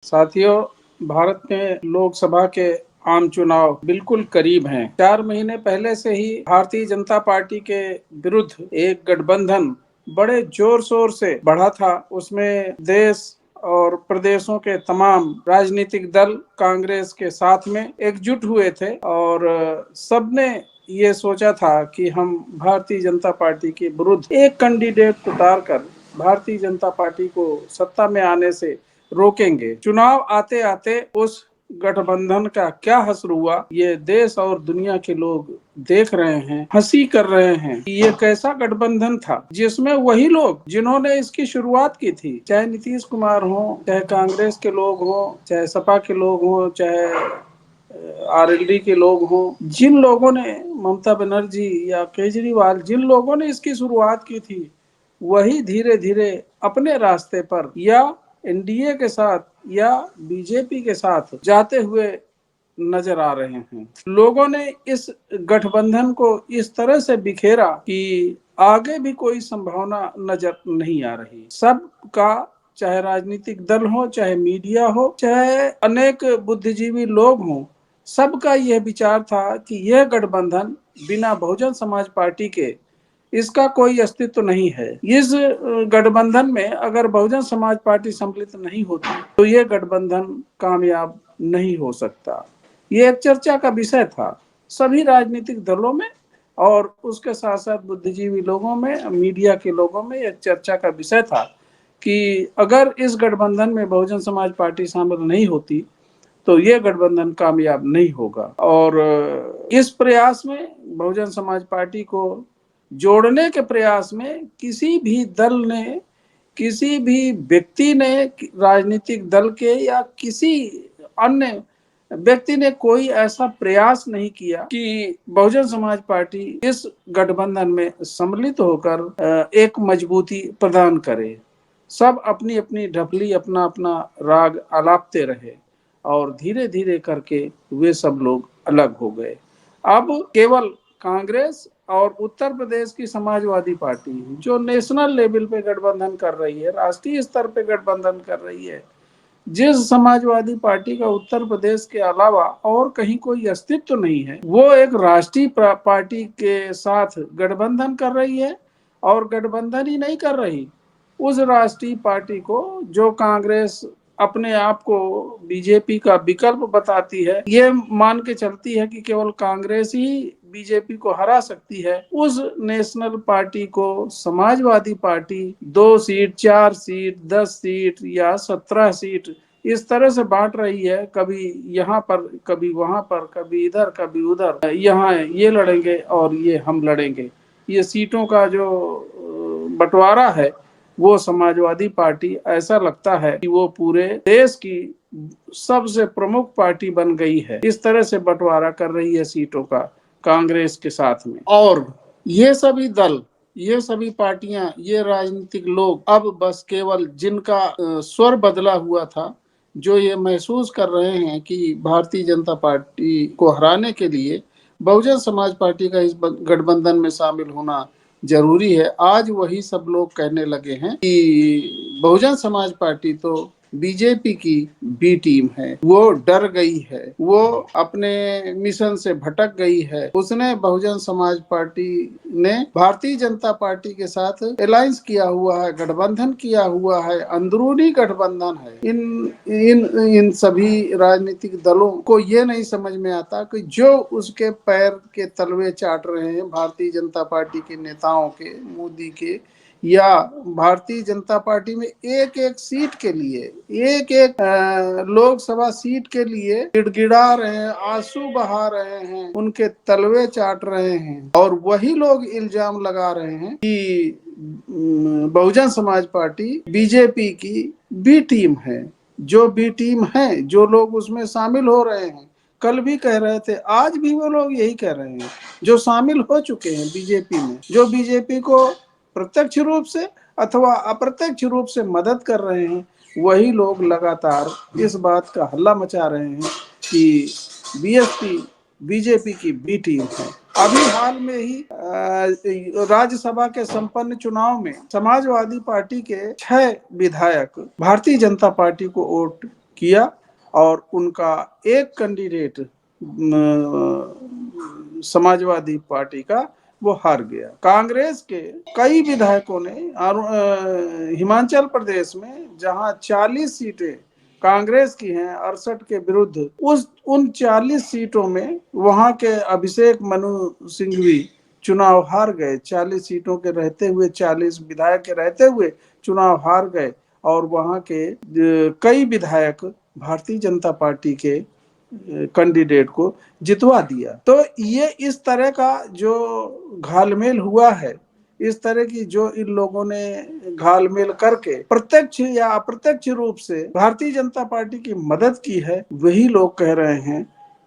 साथियों, भारत में लोकसभा के आम चुनाव बिल्कुल करीब हैं। 4 महीने पहले से ही भारतीय जनता पार्टी के विरुद्ध एक गठबंधन बड़े जोर शोर से बढ़ा था। उसमें देश और प्रदेशों के तमाम राजनीतिक दल कांग्रेस के साथ में एकजुट हुए थे और सबने ये सोचा था कि हम भारतीय जनता पार्टी के विरुद्ध एक कैंडिडेट उतारकर भारतीय जनता पार्टी को सत्ता में आने से रोकेंगे। चुनाव आते आते उस गठबंधन का क्या हश्र हुआ, ये देश और दुनिया के लोग देख रहे हैं, हंसी कर रहे हैं कि ये कैसा गठबंधन था जिसमें वही लोग जिन्होंने इसकी शुरुआत की थी, चाहे नीतीश कुमार हो, चाहे कांग्रेस के लोग हो, चाहे सपा के लोग हो, चाहे आरएलडी के लोग हों, जिन लोगों ने ममता बनर्जी या केजरीवाल जिन लोगों ने इसकी शुरुआत की थी, वही धीरे धीरे अपने रास्ते पर या एनडीए के साथ या बीजेपी के साथ जाते हुए नजर आ रहे हैं। लोगों ने इस गठबंधन को इस तरह से बिखेरा कि आगे भी कोई संभावना नजर नहीं आ रही। सबका, चाहे राजनीतिक दल हो, चाहे मीडिया हो, चाहे अनेक बुद्धिजीवी लोग हों, सबका यह विचार था कि यह गठबंधन बिना बहुजन समाज पार्टी के इसका कोई अस्तित्व नहीं है। इस गठबंधन में अगर बहुजन समाज पार्टी सम्मिलित नहीं होती तो यह गठबंधन कामयाब नहीं हो सकता। ये एक चर्चा का विषय था सभी राजनीतिक दलों में और उसके साथ साथ बुद्धिजीवी लोगों में, मीडिया के लोगों में एक चर्चा का विषय था कि अगर इस गठबंधन में बहुजन समाज पार्टी शामिल नहीं होती तो ये गठबंधन कामयाब नहीं होगा। और इस प्रयास में, बहुजन समाज पार्टी को जोड़ने के प्रयास में, किसी भी दल ने, किसी भी व्यक्ति ने, राजनीतिक दल के या किसी अन्य व्यक्ति ने कोई ऐसा प्रयास नहीं किया कि बहुजन समाज पार्टी इस गठबंधन में सम्मिलित होकर एक मजबूती प्रदान करे। सब अपनी अपनी ढपली, अपना अपना राग आलापते रहे और धीरे धीरे करके वे सब लोग अलग हो गए। अब केवल कांग्रेस और उत्तर प्रदेश की समाजवादी पार्टी जो नेशनल लेवल पे गठबंधन कर रही है, राष्ट्रीय स्तर पे गठबंधन कर रही है, जिस समाजवादी पार्टी का उत्तर प्रदेश के अलावा और कहीं कोई अस्तित्व नहीं है, वो एक राष्ट्रीय पार्टी के साथ गठबंधन कर रही है। और गठबंधन ही नहीं कर रही, उस राष्ट्रीय पार्टी को, जो कांग्रेस अपने आप को बीजेपी का विकल्प बताती है, ये मान के चलती है कि केवल कांग्रेस ही बीजेपी को हरा सकती है, उस नेशनल पार्टी को Samajwadi party 2 seat, 4 seat, 10 seat या 17 सीट इस तरह से बांट रही है। कभी यहाँ पर, कभी वहां पर, कभी इधर, कभी उधर, यहाँ ये लड़ेंगे और ये हम लड़ेंगे। ये सीटों का जो बंटवारा है, वो समाजवादी पार्टी, ऐसा लगता है कि वो पूरे देश की सबसे प्रमुख पार्टी बन गई है। इस तरह से बंटवारा कर रही है सीटों का कांग्रेस के साथ में। और ये सभी दल, ये सभी पार्टियां, ये राजनीतिक लोग अब बस केवल जिनका स्वर बदला हुआ था, जो ये महसूस कर रहे हैं कि भारतीय जनता पार्टी को हराने के लिए बहुजन समाज पार्टी का इस गठबंधन में शामिल होना जरूरी है, आज वही सब लोग कहने लगे हैं कि बहुजन समाज पार्टी तो बीजेपी की बी टीम है, वो डर गई है, वो अपने मिशन से भटक गई है। उसने, बहुजन समाज पार्टी ने भारतीय जनता पार्टी के साथ अलायंस किया हुआ है, गठबंधन किया हुआ है, अंदरूनी गठबंधन है। इन इन इन सभी राजनीतिक दलों को ये नहीं समझ में आता कि जो उसके पैर के तलवे चाट रहे हैं, भारतीय जनता पार्टी के नेताओं के, मोदी के, या भारतीय जनता पार्टी में एक एक सीट के लिए, एक एक लोकसभा सीट के लिए गिड़गिड़ा रहे हैं, आंसू बहा रहे हैं, उनके तलवे चाट रहे हैं। और वही लोग इल्जाम लगा रहे हैं कि बहुजन समाज पार्टी बीजेपी की बी टीम है। जो बी टीम है, जो लोग उसमें शामिल हो रहे हैं, कल भी कह रहे थे, आज भी वो लोग यही कह रहे हैं, जो शामिल हो चुके हैं बीजेपी में, जो बीजेपी को प्रत्यक्ष रूप से अथवा अप्रत्यक्ष रूप से मदद कर रहे हैं, वही लोग लगातार इस बात का हल्ला मचा रहे हैं कि बीएसपी बीजेपी की बी टीम है। अभी हाल में ही राज्यसभा के संपन्न चुनाव में समाजवादी पार्टी के 6 विधायक भारतीय जनता पार्टी को वोट किया और उनका एक कैंडिडेट समाजवादी पार्टी का वो हार गया। कांग्रेस के कई विधायकों ने हिमाचल प्रदेश में जहां 40 सीटें कांग्रेस की हैं 68 के विरुद्ध, उस उन 40 सीटों में वहां के अभिषेक मनु सिंघवी चुनाव हार गए। 40 सीटों के रहते हुए, 40 विधायक के रहते हुए चुनाव हार गए और वहां के कई विधायक भारतीय जनता पार्टी के कैंडिडेट को जितवा दिया। तो ये इस तरह का जो घालमेल हुआ है, इस तरह की जो इन लोगों ने घालमेल करके प्रत्यक्ष या अप्रत्यक्ष रूप से भारतीय जनता पार्टी की मदद की है, वही लोग कह रहे हैं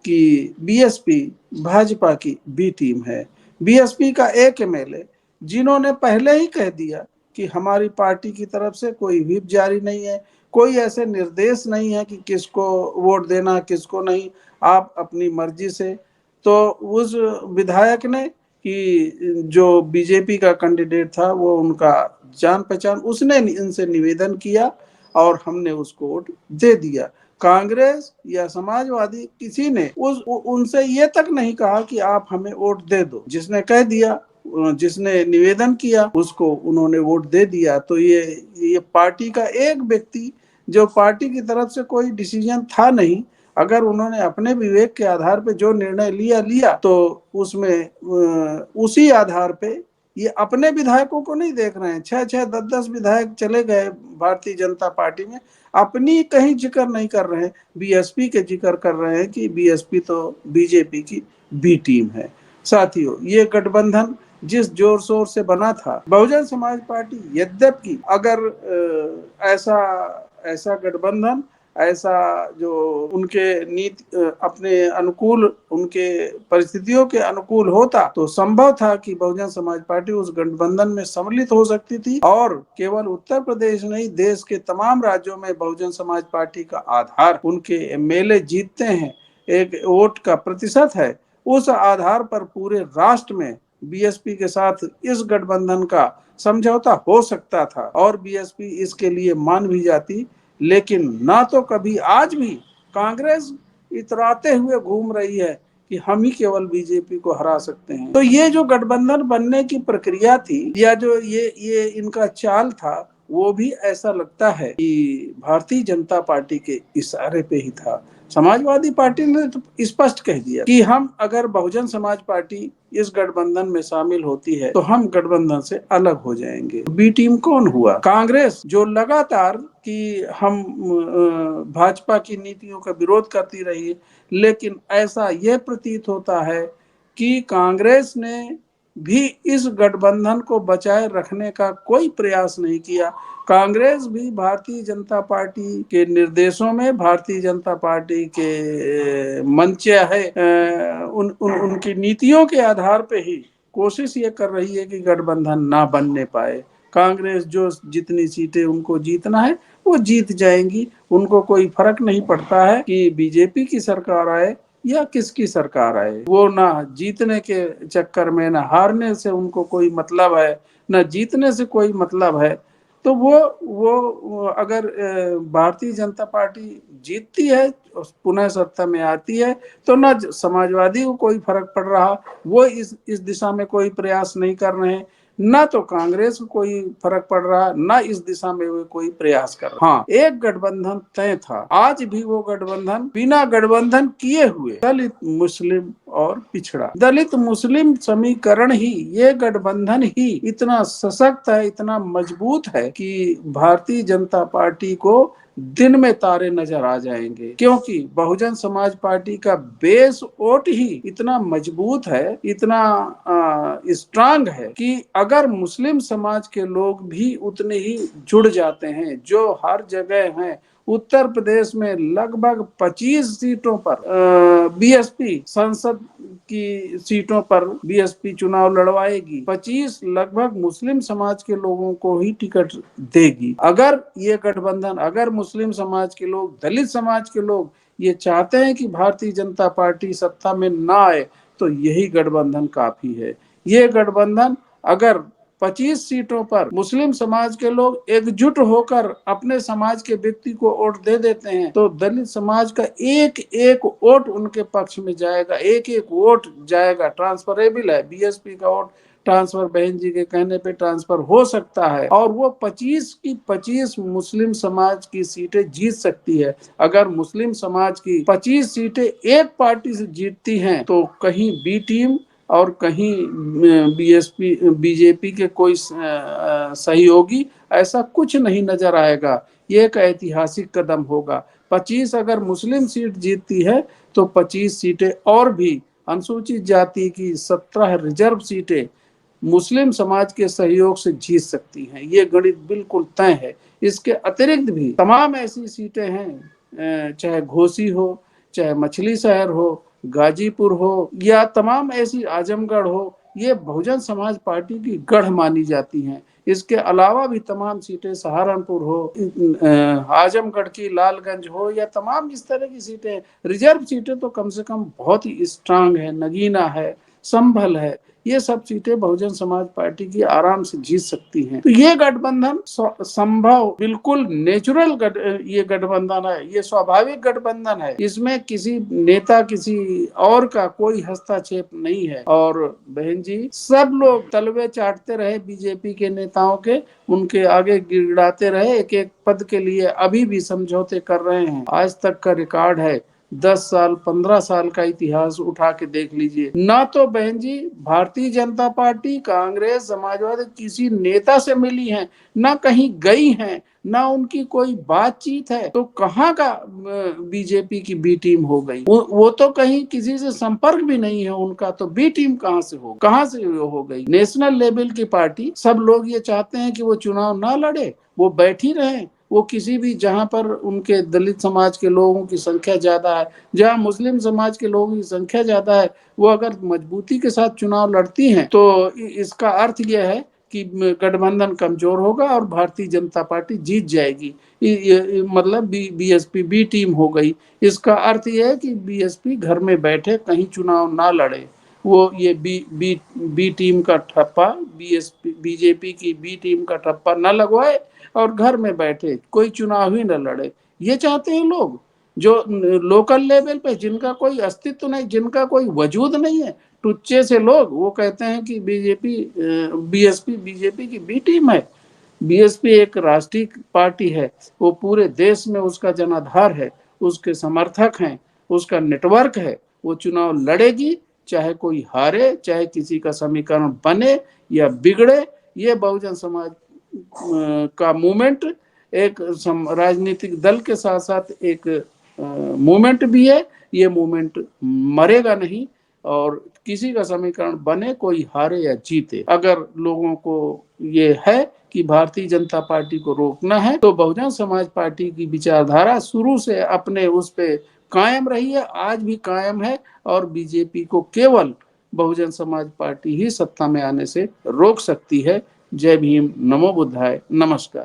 कि बीएसपी भाजपा की बी टीम है। बीएसपी का एक एमएलए जिन्होंने पहले ही कह दिया कि हमारी पार्टी की तरफ से कोई व्हिप जारी नहीं है, कोई ऐसे निर्देश नहीं है कि किसको वोट देना किसको नहीं, आप अपनी मर्जी से। तो उस विधायक ने कि जो बीजेपी का कैंडिडेट था वो उनका जान पहचान, उसने इनसे निवेदन किया और हमने उसको वोट दे दिया। कांग्रेस या समाजवादी किसी ने उनसे ये तक नहीं कहा कि आप हमें वोट दे दो। जिसने कह दिया, जिसने निवेदन किया, उसको उन्होंने वोट दे दिया। तो ये पार्टी का एक व्यक्ति जो पार्टी की तरफ से कोई डिसीजन था नहीं, अगर उन्होंने अपने विवेक के आधार पे जो निर्णय लिया तो उसमें उसी आधार पे ये अपने विधायकों को नहीं देख रहे हैं। 6-6 10-10 विधायक चले गए भारतीय जनता पार्टी में, अपनी कहीं जिक्र नहीं कर रहे हैं, बीएसपी के जिक्र कर रहे हैं कि बीएसपी तो बीजेपी की बी टीम है। साथियों, ये गठबंधन जिस जोर शोर से बना था, बहुजन समाज पार्टी यद्यपि अगर ऐसा ऐसा गठबंधन, ऐसा जो उनके नीति अपने अनुकूल, उनके परिस्थितियों के अनुकूल होता तो संभव था कि बहुजन समाज पार्टी उस गठबंधन में सम्मिलित हो सकती थी और केवल उत्तर प्रदेश नहीं, देश के तमाम राज्यों में बहुजन समाज पार्टी का आधार, उनके एमएलए जीतते हैं, एक वोट का प्रतिशत है, उस आधार पर पूरे राष्ट्र में बीएसपी के साथ इस गठबंधन का समझौता हो सकता था और बीएसपी इसके लिए मान भी जाती। लेकिन ना तो कभी, आज भी कांग्रेस इतराते हुए घूम रही है कि हम ही केवल बीजेपी को हरा सकते हैं। तो ये जो गठबंधन बनने की प्रक्रिया थी या जो ये इनका चाल था, वो भी ऐसा लगता है कि भारतीय जनता पार्टी के इशारे पे ही था। समाजवादी पार्टी ने तो स्पष्ट कह दिया कि हम, अगर बहुजन समाज पार्टी इस गठबंधन में शामिल होती है तो हम गठबंधन से अलग हो जाएंगे। बी टीम कौन हुआ? कांग्रेस, जो लगातार कि हम भाजपा की नीतियों का विरोध करती रही, लेकिन ऐसा यह प्रतीत होता है कि कांग्रेस ने भी इस गठबंधन को बचाए रखने का कोई प्रयास नहीं किया। कांग्रेस भी भारतीय जनता पार्टी के निर्देशों में, भारतीय जनता पार्टी के मंचा है, उनकी नीतियों के आधार पे ही कोशिश ये कर रही है कि गठबंधन ना बनने पाए। कांग्रेस जो जितनी सीटें उनको जीतना है वो जीत जाएंगी, उनको कोई फर्क नहीं पड़ता है कि बीजेपी की सरकार आए या किसकी सरकार आए। वो ना जीतने के चक्कर में, ना हारने से उनको कोई मतलब है, ना जीतने से कोई मतलब है। तो वो अगर भारतीय जनता पार्टी जीतती है, पुनः सत्ता में आती है, तो ना समाजवादी को कोई फर्क पड़ रहा, वो इस दिशा में कोई प्रयास नहीं कर रहे हैं, ना तो कांग्रेस को कोई फर्क पड़ रहा, ना इस दिशा में वे कोई प्रयास कर रहा। हाँ, एक गठबंधन तय था, आज भी वो गठबंधन बिना गठबंधन किए हुए दलित, मुस्लिम और पिछड़ा, दलित मुस्लिम समीकरण ही, ये गठबंधन ही इतना सशक्त है, इतना मजबूत है कि भारतीय जनता पार्टी को दिन में तारे नजर आ जाएंगे, क्योंकि बहुजन समाज पार्टी का बेस वोट ही इतना मजबूत है, इतना स्ट्रांग है कि अगर मुस्लिम समाज के लोग भी उतने ही जुड़ जाते हैं, जो हर जगह हैं। उत्तर प्रदेश में लगभग 25 सीटों पर बीएसपी संसद की सीटों पर बीएसपी चुनाव लड़वाएगी, 25 लगभग मुस्लिम समाज के लोगों को ही टिकट देगी। अगर ये गठबंधन, अगर मुस्लिम समाज के लोग, दलित समाज के लोग ये चाहते हैं कि भारतीय जनता पार्टी सत्ता में ना आए, तो यही गठबंधन काफी है। ये गठबंधन अगर 25 सीटों पर मुस्लिम समाज के लोग एकजुट होकर अपने समाज के व्यक्ति को वोट दे देते हैं, तो दलित समाज का एक एक वोट उनके पक्ष में जाएगा, एक एक वोट जाएगा। ट्रांसफरेबल है, बीएसपी का वोट ट्रांसफर बहन जी के कहने पे ट्रांसफर हो सकता है, और वो 25 की 25 मुस्लिम समाज की सीटें जीत सकती है। अगर मुस्लिम समाज की 25 सीटें एक पार्टी से जीतती हैं तो कहीं बी टीम और कहीं बीएसपी बीजेपी के कोई सहयोगी, ऐसा कुछ नहीं नजर आएगा। ये एक ऐतिहासिक कदम होगा। 25 अगर मुस्लिम सीट जीतती है तो 25 सीटें और भी अनुसूचित जाति की 17 रिजर्व सीटें मुस्लिम समाज के सहयोग से जीत सकती हैं। ये गणित बिल्कुल तय है। इसके अतिरिक्त भी तमाम ऐसी सीटें हैं, चाहे घोसी हो, चाहे मछली शहर हो, गाजीपुर हो, या तमाम ऐसी आजमगढ़ हो, ये बहुजन समाज पार्टी की गढ़ मानी जाती हैं। इसके अलावा भी तमाम सीटें, सहारनपुर हो, आजमगढ़ की लालगंज हो, या तमाम इस तरह की सीटें, रिजर्व सीटें तो कम से कम बहुत ही स्ट्रांग है, नगीना है, संभल है। ये सब सीटें बहुजन समाज पार्टी की आराम से जीत सकती हैं। तो ये गठबंधन संभव, बिल्कुल नेचुरल ये गठबंधन है, ये स्वाभाविक गठबंधन है। इसमें किसी नेता, किसी और का कोई हस्तक्षेप नहीं है। और बहन जी, सब लोग तलवे चाटते रहे बीजेपी के नेताओं के, उनके आगे गिड़गिड़ाते रहे, एक एक पद के लिए अभी भी समझौते कर रहे हैं। आज तक का रिकॉर्ड है, 10 साल 15 साल का इतिहास उठा के देख लीजिए। ना तो बहन जी भारतीय जनता पार्टी, कांग्रेस, समाजवादी किसी नेता से मिली हैं, ना कहीं गई हैं, ना उनकी कोई बातचीत है, तो कहाँ का बीजेपी की बी टीम हो गई? वो तो कहीं किसी से संपर्क भी नहीं है उनका, तो बी टीम कहाँ से हो गई? नेशनल लेवल की पार्टी, सब लोग ये चाहते हैं कि वो चुनाव ना लड़े, वो बैठी रहे। वो किसी भी, जहां पर उनके दलित समाज के लोगों की संख्या ज्यादा है, जहां मुस्लिम समाज के लोगों की संख्या ज्यादा है, वो अगर मजबूती के साथ चुनाव लड़ती हैं तो इसका अर्थ यह है कि गठबंधन कमजोर होगा और भारतीय जनता पार्टी जीत जाएगी। मतलब बीएसपी बी टीम हो गई। इसका अर्थ यह है कि बीएसपी घर में बैठे, कहीं चुनाव ना लड़े, वो ये बी टीम का ठप्पा, बीएसपी बीजेपी की बी टीम का ठप्पा न लगवाए और घर में बैठे, कोई चुनाव ही न लड़े। ये चाहते हैं लोग जो लोकल लेवल पे, जिनका कोई अस्तित्व नहीं, जिनका कोई वजूद नहीं है, टुच्चे से लोग, वो कहते हैं कि बीएसपी बीजेपी की बी टीम है। बीएसपी एक राष्ट्रीय पार्टी है, वो पूरे देश में उसका जनाधार है, उसके समर्थक हैं, उसका नेटवर्क है। वो चुनाव लड़ेगी, चाहे कोई हारे, चाहे किसी का समीकरण बने या बिगड़े। ये बहुजन समाज का मूवमेंट एक राजनीतिक दल के साथ साथ एक मूवमेंट भी है। ये मूवमेंट मरेगा नहीं, और किसी का समीकरण बने, कोई हारे या जीते, अगर लोगों को ये है कि भारतीय जनता पार्टी को रोकना है, तो बहुजन समाज पार्टी की विचारधारा शुरू से अपने उस पे कायम रही है, आज भी कायम है, और बीजेपी को केवल बहुजन समाज पार्टी ही सत्ता में आने से रोक सकती है। जय भीम, नमो बुद्धाय, नमस्कार।